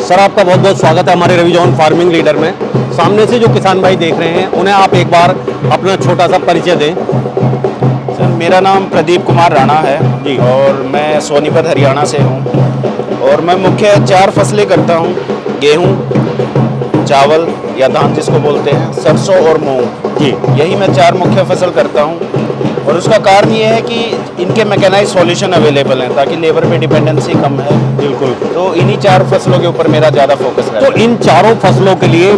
Sir आपका बहुत बहुत स्वागत है हमारे रवि जॉन फार्मिंग लीडर में। सामने से जो किसान भाई देख रहे हैं उन्हें आप एक बार अपना छोटा सा परिचय दें। सर मेरा नाम प्रदीप कुमार राणा है जी। और मैं सोनीपत हरियाणा से हूँ और मैं मुख्य 4 फसलें करता हूँ। गेहूँ, चावल या धान जिसको बोलते हैं, सरसों और मूंग। जी। यही मैं 4 मुख्य फसल करता हूँ और उसका कारण ये है कि इनके मैकेनाइज सॉल्यूशन अवेलेबल हैं ताकि लेबर पे डिपेंडेंसी कम है। बिल्कुल। तो इन्हीं 4 फसलों के ऊपर मेरा ज़्यादा फोकस रहता है। तो इन चारों फसलों के लिए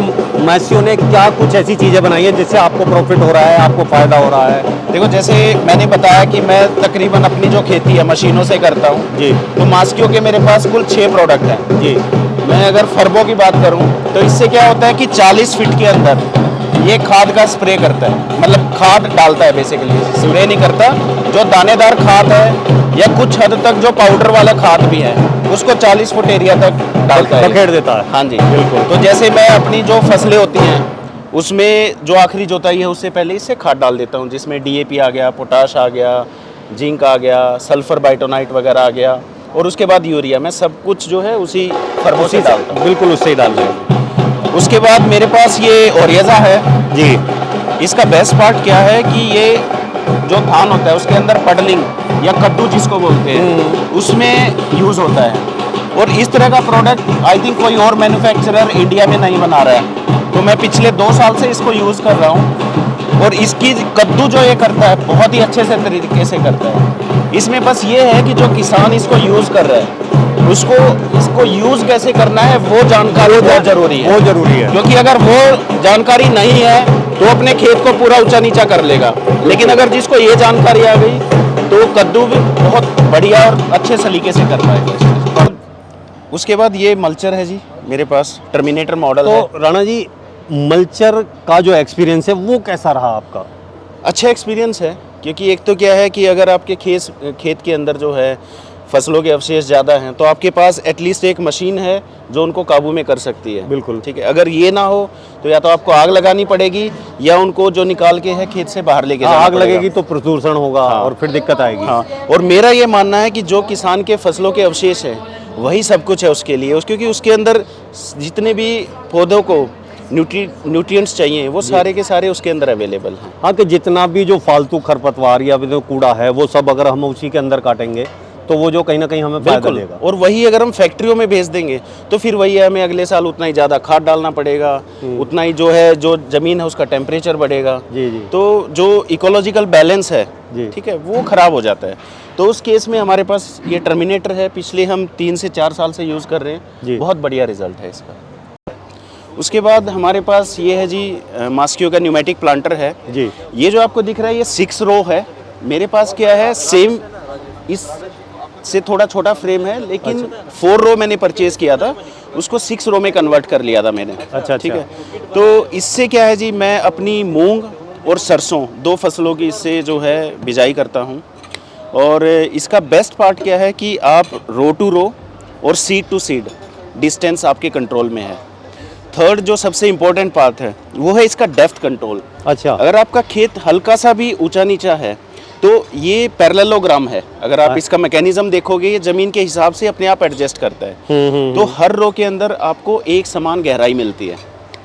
मैसियो ने क्या कुछ ऐसी चीज़ें बनाई है जिससे आपको प्रॉफिट हो रहा है, आपको फ़ायदा हो रहा है? देखो, जैसे मैंने बताया कि मैं तकरीबन अपनी जो खेती है मशीनों से करता हूँ। जी। तो मास्कियो के मेरे पास कुल 6 प्रोडक्ट हैं। जी। मैं अगर फर्बो की बात करूं तो इससे क्या होता है कि 40 फीट के अंदर ये खाद का स्प्रे करता है, मतलब खाद डालता है, बेसिकली स्प्रे नहीं करता। जो दानेदार खाद है या कुछ हद तक जो पाउडर वाला खाद भी है उसको 40 फुट एरिया तक डालता है, बखेड़ देता है। हाँ जी बिल्कुल। तो जैसे मैं अपनी जो फसलें होती हैं उसमें जो आखिरी जोताई है उससे पहले इससे खाद डाल देता हूँ, जिसमें DAP आ गया, पोटाश आ गया, जिंक आ गया, सल्फर बाइटोनाइट वगैरह आ गया और उसके बाद यूरिया। मैं सब कुछ जो है उसी फर्बो से डालता हूँ। बिल्कुल उससे ही डाल दें। उसके बाद मेरे पास ये ओरिएजा है जी। इसका बेस्ट पार्ट क्या है कि ये जो धान होता है उसके अंदर पडलिंग या कद्दू जिसको बोलते हैं उसमें यूज़ होता है और इस तरह का प्रोडक्ट आई थिंक कोई और मैन्युफैक्चरर इंडिया में नहीं बना रहा है। तो मैं पिछले 2 साल से इसको यूज़ कर रहा हूँ और इसकी कद्दू जो ये करता है बहुत ही अच्छे से तरीके से करता है। इसमें बस ये है कि जो किसान इसको यूज़ कर रहा है उसको इसको यूज़ कैसे करना है वो जानकारी बहुत ज़रूरी है। वो ज़रूरी है, क्योंकि अगर वो जानकारी नहीं है तो अपने खेत को पूरा ऊंचा नीचा कर लेगा, लेकिन अगर जिसको ये जानकारी आ गई तो कद्दू भी बहुत बढ़िया और अच्छे सलीके से कर पाएगा। उसके बाद ये मल्चर है जी मेरे पास, टर्मिनेटर मॉडल है। तो राणा जी, मल्चर का जो एक्सपीरियंस है वो कैसा रहा आपका? अच्छा एक्सपीरियंस है, क्योंकि एक तो क्या है कि अगर आपके खेत के अंदर जो है फसलों के अवशेष ज़्यादा हैं तो आपके पास एटलीस्ट एक मशीन है जो उनको काबू में कर सकती है। बिल्कुल। ठीक है, अगर ये ना हो तो या तो आपको आग लगानी पड़ेगी या उनको जो निकाल के है खेत से बाहर लेके जाना आग पड़ेगा। लगेगी तो प्रदूषण होगा और फिर दिक्कत आएगी। हाँ, और मेरा ये मानना है कि जो किसान के फसलों के अवशेष हैं वही सब कुछ है उसके लिए, क्योंकि उसके अंदर जितने भी पौधों को न्यूट्रिएंट्स चाहिए वो सारे के सारे उसके अंदर अवेलेबल हैं। हाँ, कि जितना भी जो फालतू खरपतवार या जो कूड़ा है वो सब अगर हम उसी के अंदर काटेंगे तो वो जो कहीं ना कहीं हमें फायदा देगा। और वही अगर हम फैक्ट्रियों में भेज देंगे तो फिर वही है, हमें अगले साल उतना ही ज़्यादा खाद डालना पड़ेगा, उतना ही जो है जो ज़मीन है उसका टेम्परेचर बढ़ेगा। जी जी। तो जो इकोलॉजिकल बैलेंस है जी। ठीक है वो ख़राब हो जाता है। तो उस केस में हमारे पास ये टर्मिनेटर है, पिछले हम 3 से 4 साल से यूज़ कर रहे हैं, बहुत बढ़िया रिजल्ट है इसका। उसके बाद हमारे पास ये है जी मास्कियो का न्यूमेटिक प्लांटर है जी। ये जो आपको दिख रहा है ये 6 रो है। मेरे पास क्या है, सेम इस से थोड़ा छोटा फ्रेम है, लेकिन 4 रो मैंने परचेज किया था, उसको 6 रो में कन्वर्ट कर लिया था मैंने। अच्छा। ठीक है, तो इससे क्या है जी, मैं अपनी मूंग और सरसों 2 फसलों की इससे जो है बिजाई करता हूँ। और इसका बेस्ट पार्ट क्या है कि आप रो टू रो और सीड टू सीड डिस्टेंस आपके कंट्रोल में है। थर्ड जो सबसे इम्पोर्टेंट पार्ट है वो है इसका डेप्थ कंट्रोल। अच्छा। अगर आपका खेत हल्का सा भी ऊंचा नीचा है तो ये पैरेललोग्राम है, अगर आप इसका मैकेनिज्म देखोगे ये ज़मीन के हिसाब से अपने आप एडजस्ट करता है। तो हर रो के अंदर आपको एक समान गहराई मिलती है,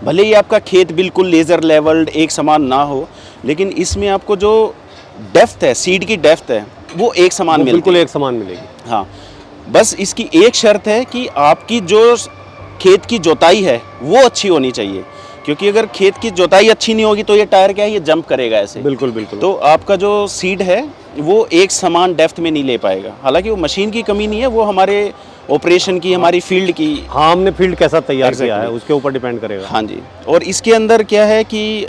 भले ही आपका खेत बिल्कुल लेज़र लेवल्ड एक समान ना हो, लेकिन इसमें आपको जो डेप्थ है, सीड की डेप्थ है वो एक समान मिलती है, बिल्कुल एक समान मिलेगी। हाँ, बस इसकी एक शर्त है कि आपकी जो खेत की जोताई है वो अच्छी होनी चाहिए, क्योंकि अगर खेत की जोताई अच्छी नहीं होगी तो ये टायर क्या है, ये जंप करेगा ऐसे। बिल्कुल बिल्कुल। तो आपका जो सीड है वो एक समान डेप्थ में नहीं ले पाएगा। हालांकि वो मशीन की कमी नहीं है, वो हमारे ऑपरेशन की, हमारी फील्ड की। हाँ, हमने फील्ड कैसा तैयार किया है उसके ऊपर डिपेंड करेगा। हाँ जी। और इसके अंदर क्या है कि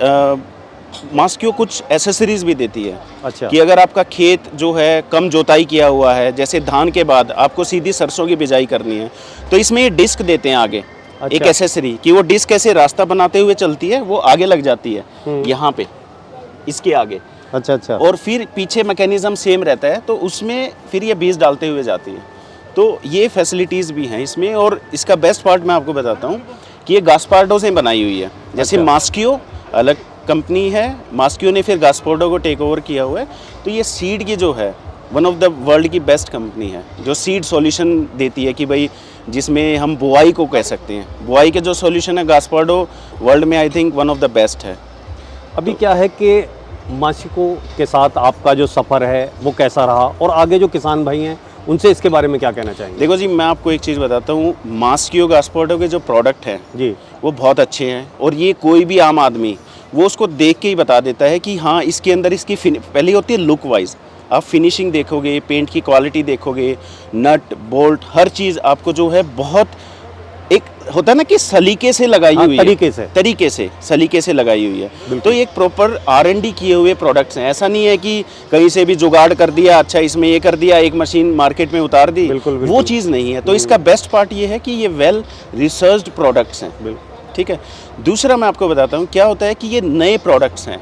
मास्कियो कुछ एसेसरीज भी देती है। अच्छा। कि अगर आपका खेत जो है कम जोताई किया हुआ है, जैसे धान के बाद आपको सीधी सरसों की बिजाई करनी है, तो इसमें ये डिस्क देते हैं आगे। अच्छा। एक एसेसरी कि वो डिस्क ऐसे रास्ता बनाते हुए चलती है, वो आगे लग जाती है यहाँ पे, इसके आगे। अच्छा अच्छा। और फिर पीछे मैकेनिज्म सेम रहता है, तो उसमें फिर ये बीज डालते हुए जाती है। तो ये फैसिलिटीज़ भी हैं इसमें। और इसका बेस्ट पार्ट मैं आपको बताता हूँ कि ये गास्पार्डो से बनाई हुई है। जैसे मास्कियो अलग कंपनी है, मास्कियो ने फिर गास्पार्डो को टेक ओवर किया हुआ है। तो ये सीड की जो है वन ऑफ द वर्ल्ड की बेस्ट कंपनी है जो सीड सॉल्यूशन देती है कि भाई जिसमें हम बुआई को कह सकते हैं। बुआई के जो सॉल्यूशन है गास्पार्डो वर्ल्ड में I think one of the best है। अभी क्या है कि मासिको के साथ आपका जो सफ़र है वो कैसा रहा, और आगे जो किसान भाई हैं उनसे इसके बारे में क्या कहना चाहेंगे? देखो जी, मैं आपको एक चीज़ बताता हूँ, मास्कियो गास्पार्डो के जो प्रोडक्ट हैं जी, वो बहुत अच्छे हैं, और ये कोई भी आम आदमी वो उसको देख के ही बता देता है कि हाँ, इसके अंदर इसकी पहली होती है लुक वाइज, आप फिनिशिंग देखोगे, पेंट की क्वालिटी देखोगे, नट बोल्ट हर चीज़ आपको जो है बहुत एक होता है ना कि सलीके से लगाई हाँ, हुई है, सलीके से लगाई हुई है। तो ये एक प्रॉपर R&D किए हुए प्रोडक्ट्स हैं। ऐसा नहीं है कि कहीं से भी जुगाड़ कर दिया, अच्छा इसमें ये कर दिया, एक मशीन मार्केट में उतार दी, बिल्कुल, वो बिल्कुल। चीज़ नहीं है। तो इसका बेस्ट पार्ट ये है कि ये वेल रिसर्च्ड प्रोडक्ट्स हैं, ठीक है। दूसरा मैं आपको बताता हूँ क्या होता है कि ये नए प्रोडक्ट्स हैं,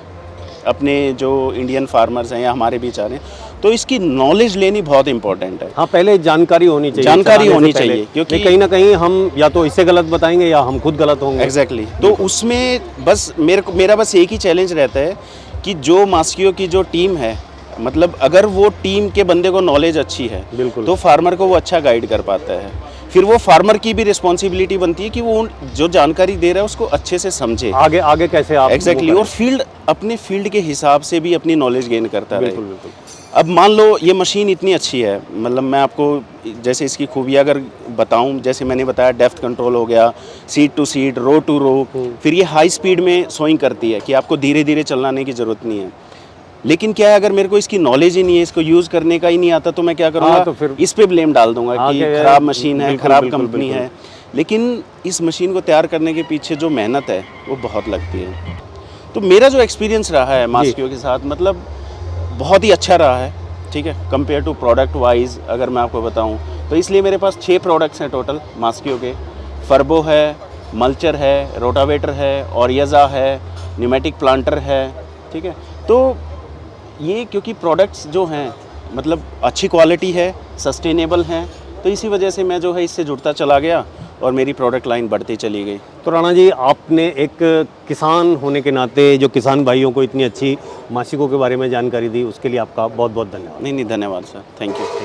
अपने जो इंडियन फार्मर्स हैं या हमारे बीच आ रहे हैं, तो इसकी नॉलेज लेनी बहुत इंपॉर्टेंट है। हाँ, पहले जानकारी होनी चाहिए, जानकारी चलाने से होनी पहले। चाहिए, क्योंकि नहीं, कहीं ना कहीं हम या तो इससे गलत बताएंगे या हम खुद गलत होंगे। एग्जैक्टली तो उसमें बस मेरा बस एक ही चैलेंज रहता है कि जो मास्कियो की जो टीम है, मतलब अगर वो टीम के बंदे को नॉलेज अच्छी है बिल्कुल। तो फार्मर को वो अच्छा गाइड कर पाता है। फिर वो फार्मर की भी रिस्पॉन्सिबिलिटी बनती है कि वो जो जानकारी दे रहा है उसको अच्छे से समझे, आगे आगे कैसे आप एग्जैक्टली वो और फील्ड अपने फील्ड के हिसाब से भी अपनी नॉलेज गेन करता करें। रहे। बिल्कुल बिल्कुल। अब मान लो ये मशीन इतनी अच्छी है, मतलब मैं आपको जैसे इसकी खूबियाँ अगर बताऊं, जैसे मैंने बताया डेप्थ कंट्रोल हो गया, seed to seed, row to row, फिर ये हाई स्पीड में सोइंग करती है कि आपको धीरे धीरे चलाने की ज़रूरत नहीं है। लेकिन क्या है, अगर मेरे को इसकी नॉलेज ही नहीं है, इसको यूज़ करने का ही नहीं आता, तो मैं क्या करूँगा, तो फिर इस पे ब्लेम डाल दूंगा हाँ, कि कि ख़राब मशीन है, बिल्कुल, ख़राब बिल्कुल, कंपनी बिल्कुल। है। लेकिन इस मशीन को तैयार करने के पीछे जो मेहनत है वो बहुत लगती है। तो मेरा जो एक्सपीरियंस रहा है मास्कियो के साथ, मतलब बहुत ही अच्छा रहा है, ठीक है, कंपेयर टू प्रोडक्ट वाइज अगर मैं आपको बताऊं तो। इसलिए मेरे पास 6 प्रोडक्ट्स हैं टोटल मास्कियो के। फर्बो है, मल्चर है, रोटावेटर है, ओरियाजा है, न्यूमेटिक प्लांटर है, ठीक है। तो ये क्योंकि प्रोडक्ट्स जो हैं मतलब अच्छी क्वालिटी है, सस्टेनेबल हैं, तो इसी वजह से मैं जो है इससे जुड़ता चला गया और मेरी प्रोडक्ट लाइन बढ़ती चली गई। तो राणा जी, आपने एक किसान होने के नाते जो किसान भाइयों को इतनी अच्छी मासिकों के बारे में जानकारी दी, उसके लिए आपका बहुत बहुत धन्यवाद। नहीं धन्यवाद सर, थैंक यू।